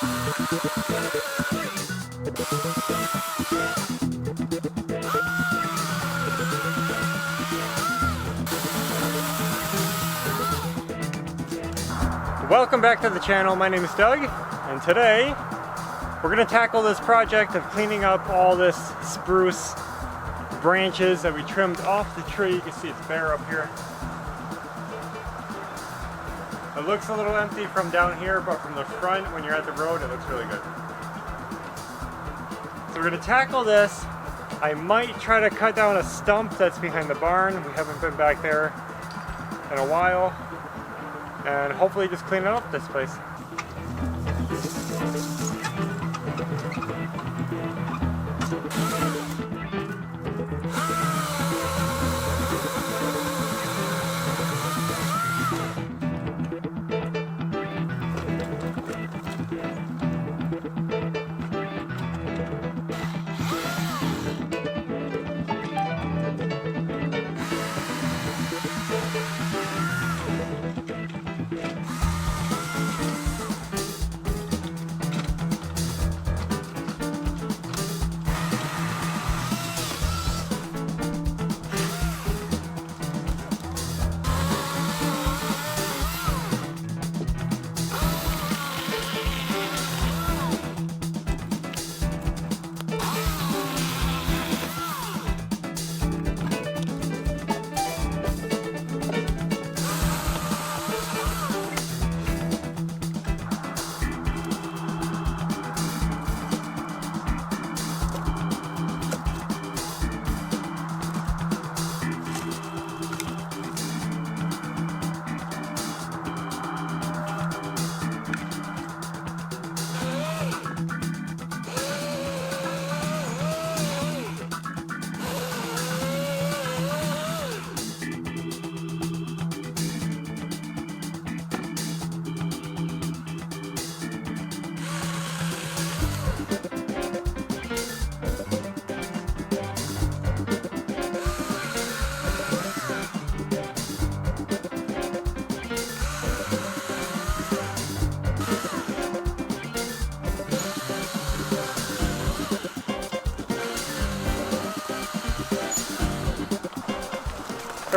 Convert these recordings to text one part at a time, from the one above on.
Welcome back to the channel. My name is Doug, and today we're going to tackle this project of cleaning up all this spruce branches that we trimmed off the tree. You can see it's bare up here. It looks a little empty from down here, but from the front when you're at the road it looks really good. So we're going to tackle this. I might try to cut down a stump that's behind the barn. We haven't been back there in a while. And hopefully just clean up this place.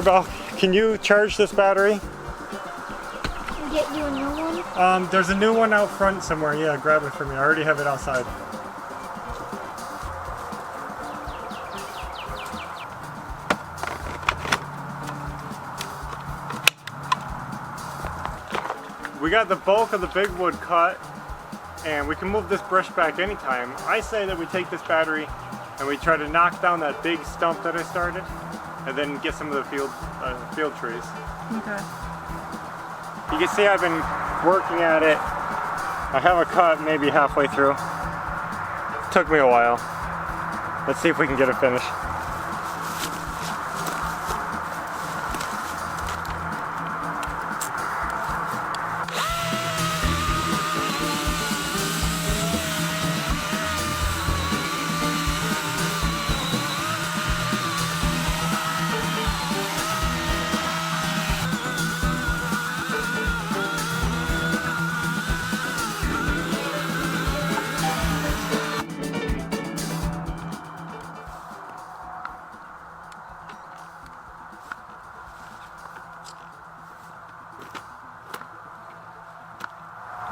Belle, can you charge this battery? Get you a new one? There's a new one out front somewhere. Yeah, grab it for me. I already have it outside. We got the bulk of the big wood cut, and we can move this brush back anytime. I say that we take this battery and we try to knock down that big stump that I started, and then get some of the field trees. Okay. You can see I've been working at it. I have a cut maybe halfway through. Took me a while. Let's see if we can get it finished.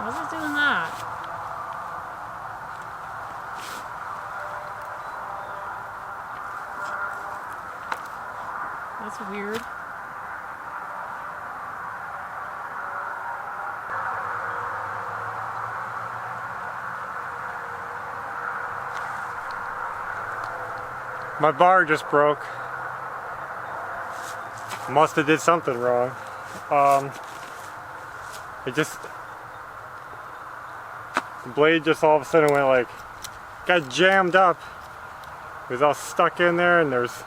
How's it doing that? That's weird. My bar just broke. Must have did something wrong. The blade just all of a sudden went like, got jammed up. It was all stuck in there, and there's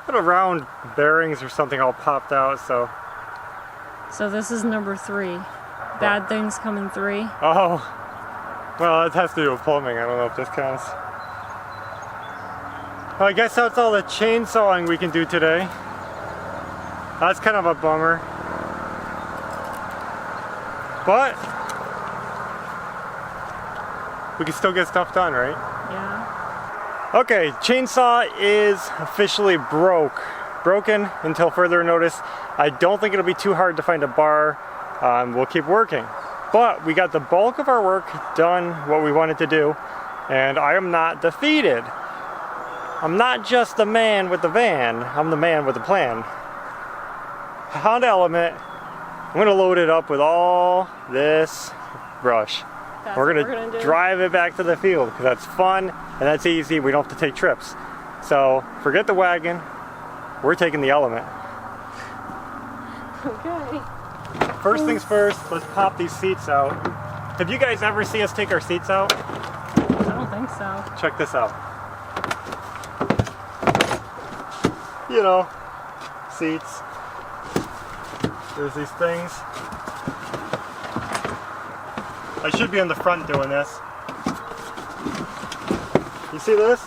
little round bearings or something all popped out, so. So this is number 3. Bad things come in 3. Oh, well, it has to do with plumbing. I don't know if this counts. Well, I guess that's all the chainsawing we can do today. That's kind of a bummer. But we can still get stuff done, right? Yeah. Okay, chainsaw is officially broken until further notice. I don't think it'll be too hard to find a bar. We'll keep working. But we got the bulk of our work done, what we wanted to do, and I am not defeated. I'm not just the man with the van, I'm the man with the plan. Honda Element, I'm gonna load it up with all this brush. We're gonna drive it back to the field because that's fun and that's easy. We don't have to take trips. So forget the wagon. We're taking the Element. Okay. First things first, let's pop these seats out. Have you guys ever seen us take our seats out? I don't think so. Check this out. You know, seats. There's these things. I should be on the front doing this. You see this?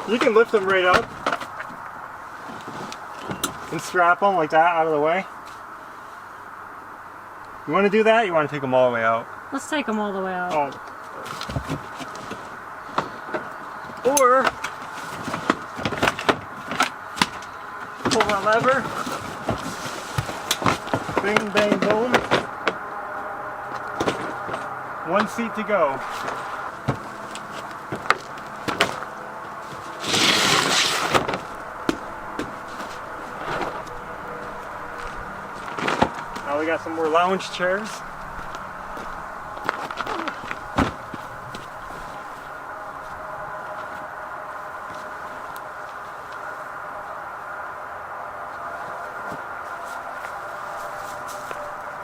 You can lift them right up and strap them like that out of the way. You want to do that? You want to take them all the way out? Let's take them all the way out. Oh. Or pull that lever. Bing, bang, boom. One seat to go. Now we got some more lounge chairs.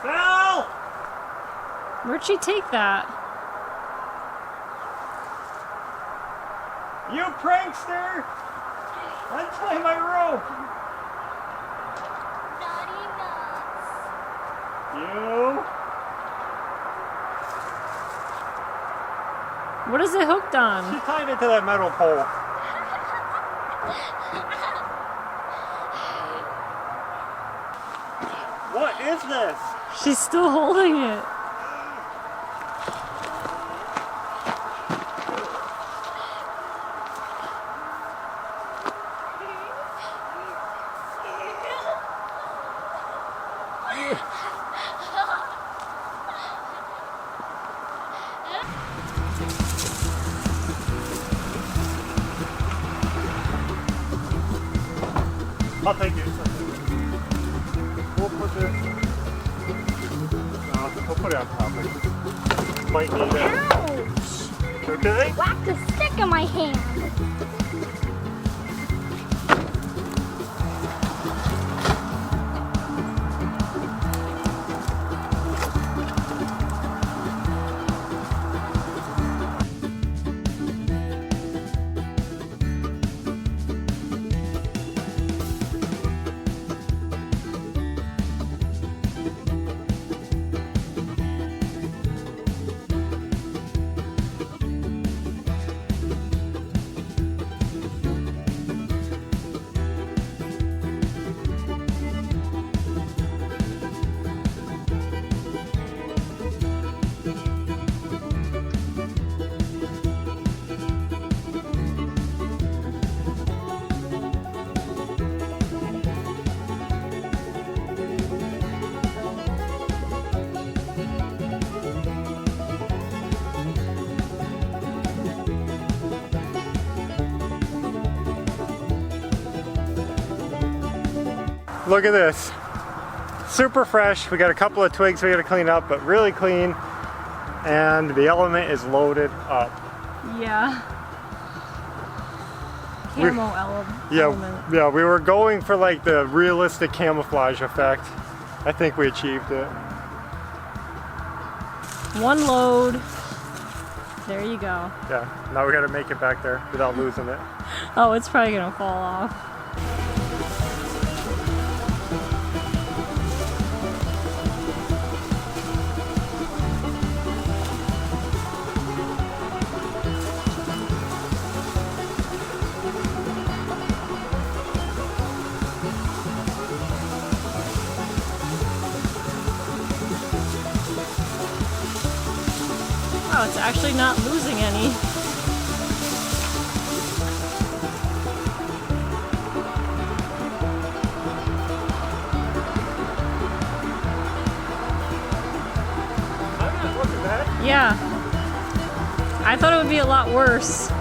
Val! Where'd she take that? You prankster! Untie my rope! You! What is it hooked on? She tied it to that metal pole. What is this? She's still holding it. I'll take it. We'll put this. We'll put it on top. Might need it. Ouch! Okay? Whacked a stick in my hand. Look at this. Super fresh. We got a couple of twigs we got to clean up, but really clean. And the Element is loaded up. Yeah. Camo element. Yeah, we were going for like the realistic camouflage effect. I think we achieved it. One load. There you go. Yeah, now we got to make it back there without losing it. Oh, it's probably gonna fall off. Wow, it's actually not losing any. Yeah. I thought it would be a lot worse.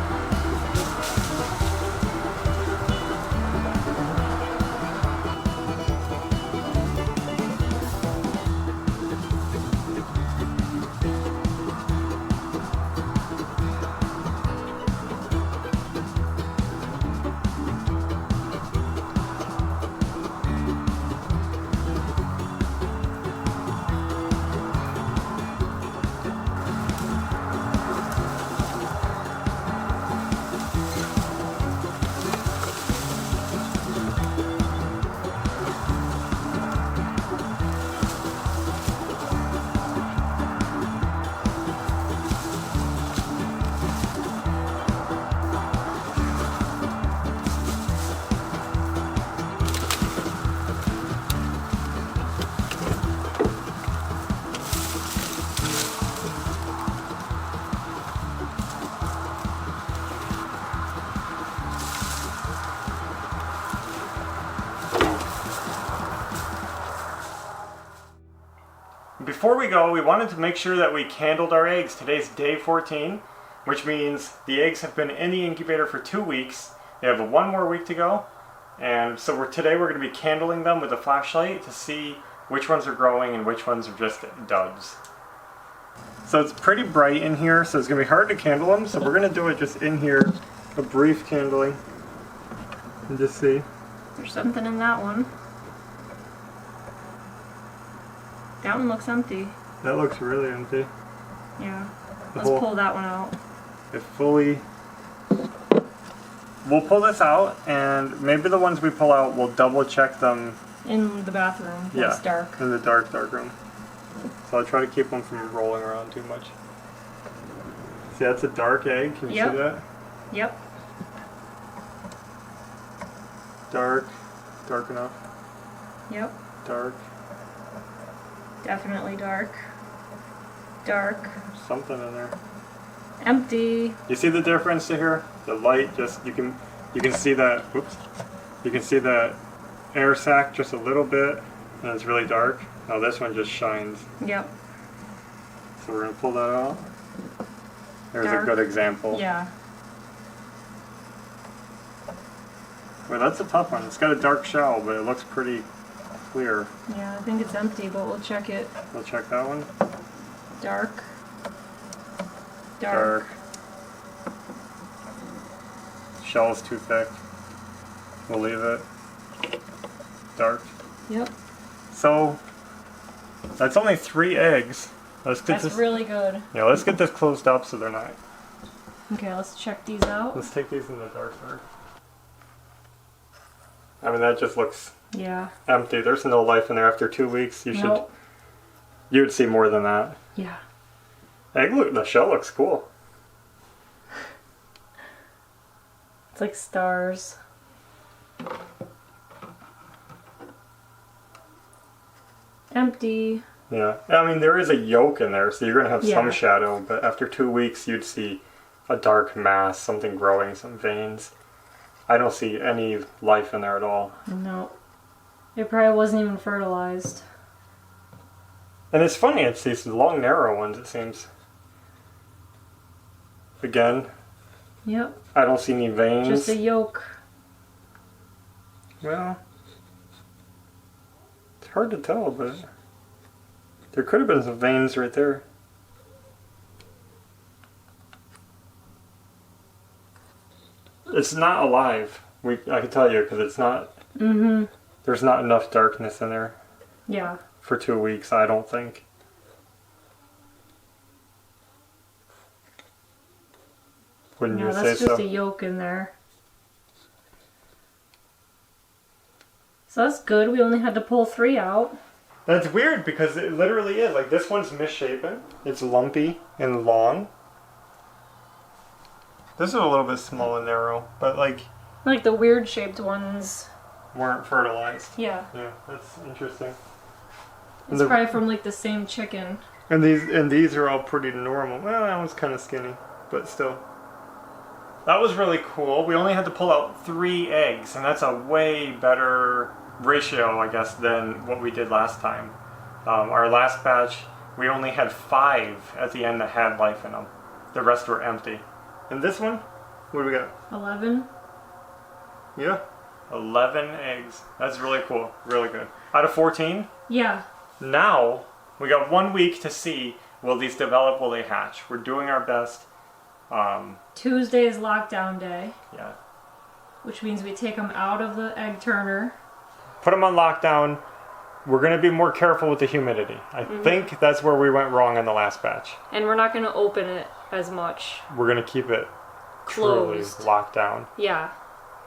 Before we go, we wanted to make sure that we candled our eggs. Today's day 14, which means the eggs have been in the incubator for 2 weeks. They have one more week to go. And so today we're going to be candling them with a flashlight to see which ones are growing and which ones are just duds. So it's pretty bright in here, so it's going to be hard to candle them. So we're going to do it just in here, a brief candling, and just see. There's something in that one. That one looks empty. That looks really empty. Yeah. Let's pull that one out. We'll pull this out, and maybe the ones we pull out, we'll double check them. In the bathroom. When it's dark. In the dark room. So I'll try to keep them from rolling around too much. See, that's a dark egg. Can you see that? Yep. Dark enough. Yep. Dark. Definitely dark. Dark. Something in there. Empty. You see the difference to here? The light just, you can see that, whoops. You can see that air sac just a little bit, and it's really dark. Now this one just shines. Yep. So we're going to pull that out. There's Dark. a good example. Yeah. Well, that's a tough one. It's got a dark shell, but it looks pretty clear. Yeah, I think it's empty, but we'll check it. We'll check that one. Dark. Dark. Shell's too thick. We'll leave it. Dark. Yep. So, that's only 3 eggs. Let's get That's really good. Yeah, let's get this closed up so they're not. Okay, let's check these out. Let's take these in the dark first. I mean, that just looks empty. There's no life in there after 2 weeks. You would see more than that. Yeah. Hey, look, the shell looks cool. It's like stars. Empty. Yeah, I mean, there is a yolk in there, so you're going to have some shadow, but after 2 weeks, you'd see a dark mass, something growing, some veins. I don't see any life in there at all. No. It probably wasn't even fertilized. And it's funny, it's these long, narrow ones, it seems. Again. Yep. I don't see any veins. Just a yolk. Well, it's hard to tell, but there could have been some veins right there. It's not alive. I can tell you, because it's not. There's not enough darkness in there. Yeah. For 2 weeks, I don't think. Wouldn't you say so? That's just a yolk in there. So that's good. We only had to pull 3 out. That's weird because it literally is. Like, this one's misshapen. It's lumpy and long. This is a little bit small and narrow, but like the weird shaped ones weren't fertilized. Yeah. Yeah, that's interesting. It's probably from like the same chicken. And these are all pretty normal. Well, that one's kind of skinny, but still. That was really cool. We only had to pull out 3 eggs, and that's a way better ratio, I guess, than what we did last time. Our last batch, we only had 5 at the end that had life in them. The rest were empty. And this one, what do we got? 11. Yeah, 11 eggs. That's really cool. Really good. Out of 14? Yeah. Now, we got 1 week to see, will these develop, will they hatch? We're doing our best. Tuesday is lockdown day. Yeah. Which means we take them out of the egg turner. Put them on lockdown. We're going to be more careful with the humidity. I think that's where we went wrong in the last batch. And we're not going to open it as much. We're going to keep it truly Closed. locked down. Yeah.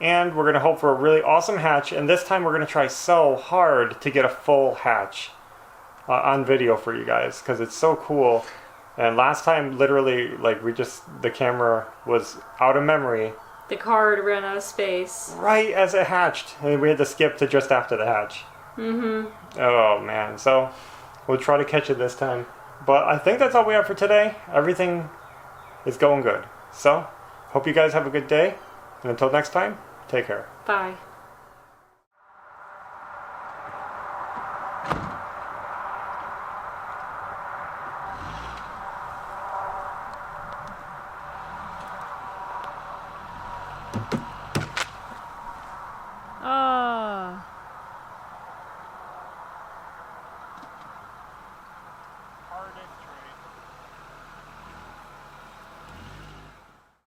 And we're going to hope for a really awesome hatch. And this time we're going to try so hard to get a full hatch on video for you guys, because it's so cool. And last time, literally, like, the camera was out of memory. The card ran out of space. Right as it hatched. And we had to skip to just after the hatch. Oh, man. So, we'll try to catch it this time. But I think that's all we have for today. Everything is going good. So, hope you guys have a good day. And until next time, take care. Bye.